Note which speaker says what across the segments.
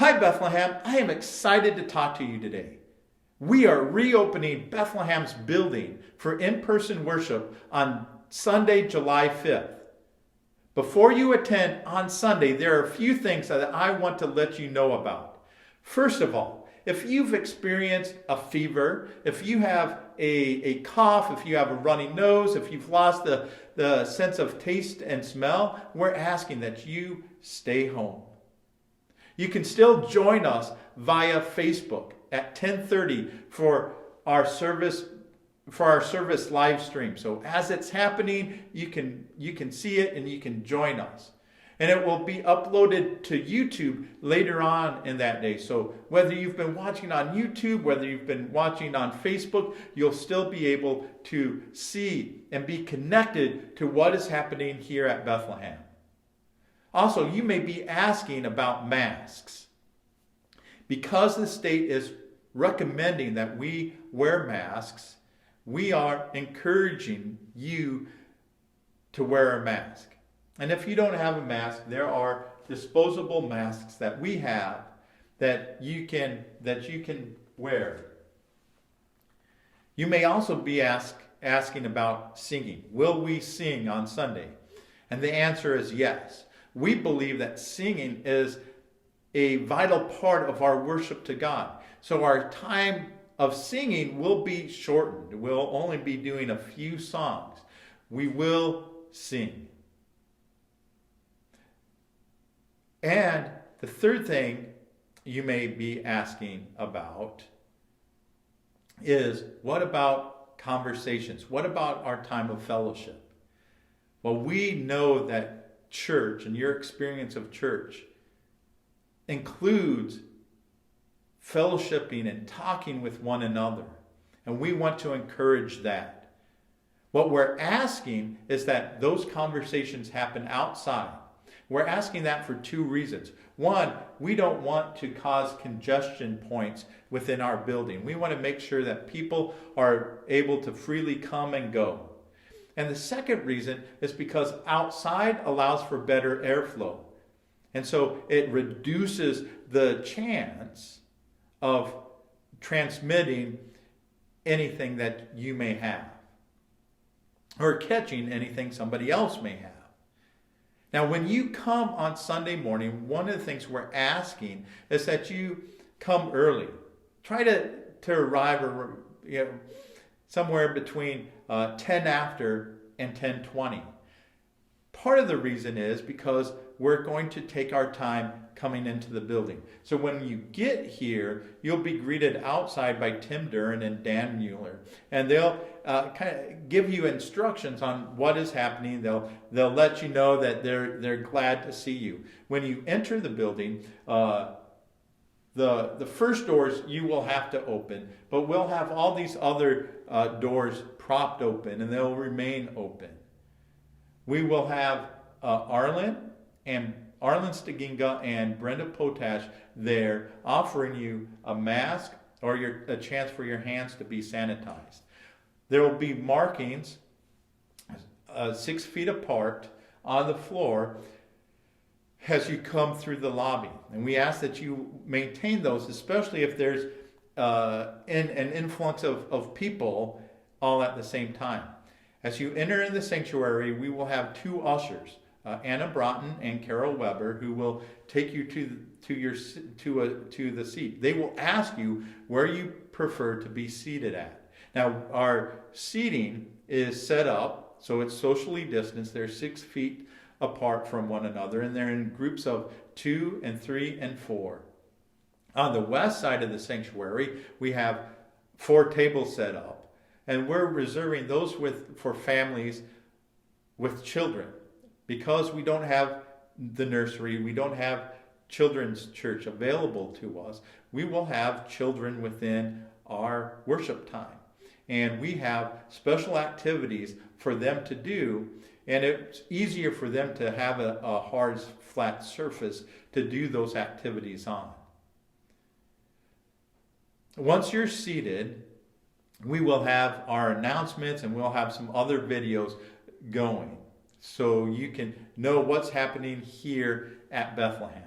Speaker 1: Hi Bethlehem, I am excited to talk to you today. We are reopening Bethlehem's building for in-person worship on Sunday, July 5th. Before you attend on Sunday, there are a few things that I want to let you know about. First of all, if you've experienced a fever, if you have a cough, if you have a runny nose, if you've lost the sense of taste and smell, we're asking that you stay home. You can still join us via Facebook at 10:30 for our service live stream. So as it's happening, you can see it and you can join us. And it will be uploaded to YouTube later on in that day. So whether you've been watching on YouTube, whether you've been watching on Facebook, you'll still be able to see and be connected to what is happening here at Bethlehem. Also, you may be asking about masks. Because the state is recommending that we wear masks, we are encouraging you to wear a mask. And if you don't have a mask, there are disposable masks that we have that you can wear. You may also be asking about singing. Will we sing on Sunday? And the answer is yes. We believe that singing is a vital part of our worship to God. So our time of singing will be shortened. We'll only be doing a few songs. We will sing. And the third thing you may be asking about is, what about conversations? What about our time of fellowship? Well, we know that church and your experience of church includes fellowshipping and talking with one another. And we want to encourage that. What we're asking is that those conversations happen outside. We're asking that for two reasons. One, we don't want to cause congestion points within our building. We want to make sure that people are able to freely come and go. And the second reason is because outside allows for better airflow. And so it reduces the chance of transmitting anything that you may have, or catching anything somebody else may have. Now, when you come on Sunday morning, one of the things we're asking is that you come early. Try to arrive somewhere between 10 after and 10:20. Part of the reason is because we're going to take our time coming into the building. So when you get here, you'll be greeted outside by Tim Duran and Dan Mueller, and they'll kind of give you instructions on what is happening. They'll let you know that they're glad to see you. When you enter the building, the first doors you will have to open, but we'll have all these other doors propped open, and they'll remain open. We will have Arlen Staginga and Brenda Potash there offering you a mask or a chance for your hands to be sanitized. There will be markings 6 feet apart on the floor as you come through the lobby. And we ask that you maintain those, especially if there's an influx of people all at the same time. As you enter in the sanctuary, we will have two ushers, Anna Broughton and Carol Weber, who will take you to the seat. They will ask you where you prefer to be seated at. Now, our seating is set up so it's socially distanced. They're 6 feet apart from one another, and they're in groups of 2 and 3 and 4. On the west side of the sanctuary, we have 4 tables set up. And we're reserving those for families with children. Because we don't have the nursery, we don't have children's church available to us, we will have children within our worship time. And we have special activities for them to do, and it's easier for them to have a hard, flat surface to do those activities on. Once you're seated, we will have our announcements and we'll have some other videos going so you can know what's happening here at Bethlehem.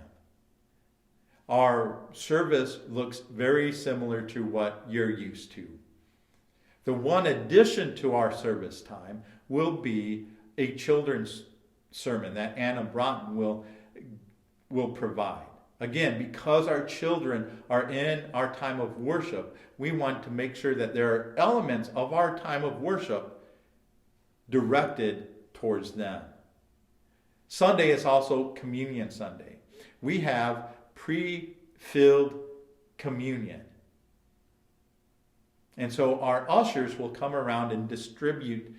Speaker 1: Our service looks very similar to what you're used to. The one addition to our service time will be a children's sermon that Anna Broughton will provide. Again, because our children are in our time of worship, we want to make sure that there are elements of our time of worship directed towards them. Sunday is also Communion Sunday. We have pre-filled communion. And so our ushers will come around and distribute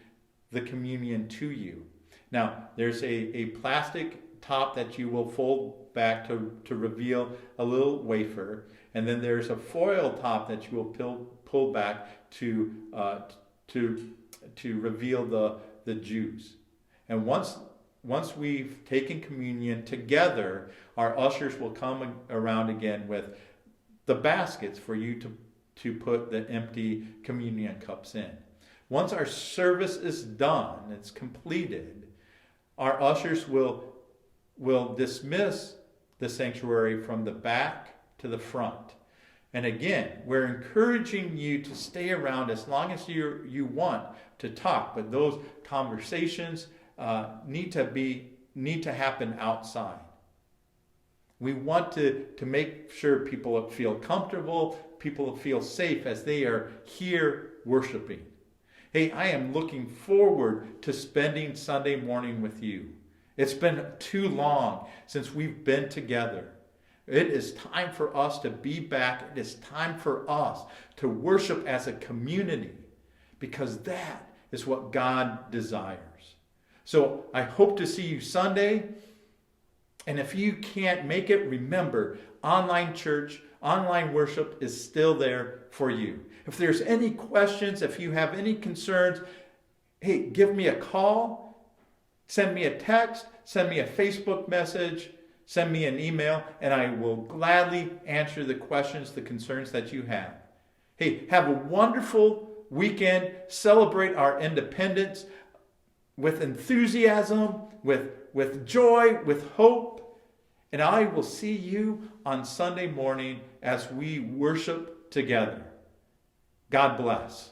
Speaker 1: the communion to you. Now, there's a plastic top that you will fold back to reveal a little wafer, and then there's a foil top that you will pull back to reveal the juice. And once we've taken communion together, our ushers will come around again with the baskets for you to put the empty communion cups in. Once our service is done, it's completed, our ushers will dismiss the sanctuary from the back to the front. And again, we're encouraging you to stay around as long as you want to talk, but those conversations need to happen outside. We want to make sure people feel comfortable, people feel safe as they are here worshiping. Hey, I am looking forward to spending Sunday morning with you. It's been too long since we've been together. It is time for us to be back. It is time for us to worship as a community, because that is what God desires. So I hope to see you Sunday. And if you can't make it, remember, online church, online worship is still there for you. If there's any questions, if you have any concerns, hey, give me a call, send me a text, send me a Facebook message, send me an email, and I will gladly answer the questions, the concerns that you have. Hey, have a wonderful weekend. Celebrate our independence with enthusiasm, with joy, with hope. And I will see you on Sunday morning as we worship together. God bless.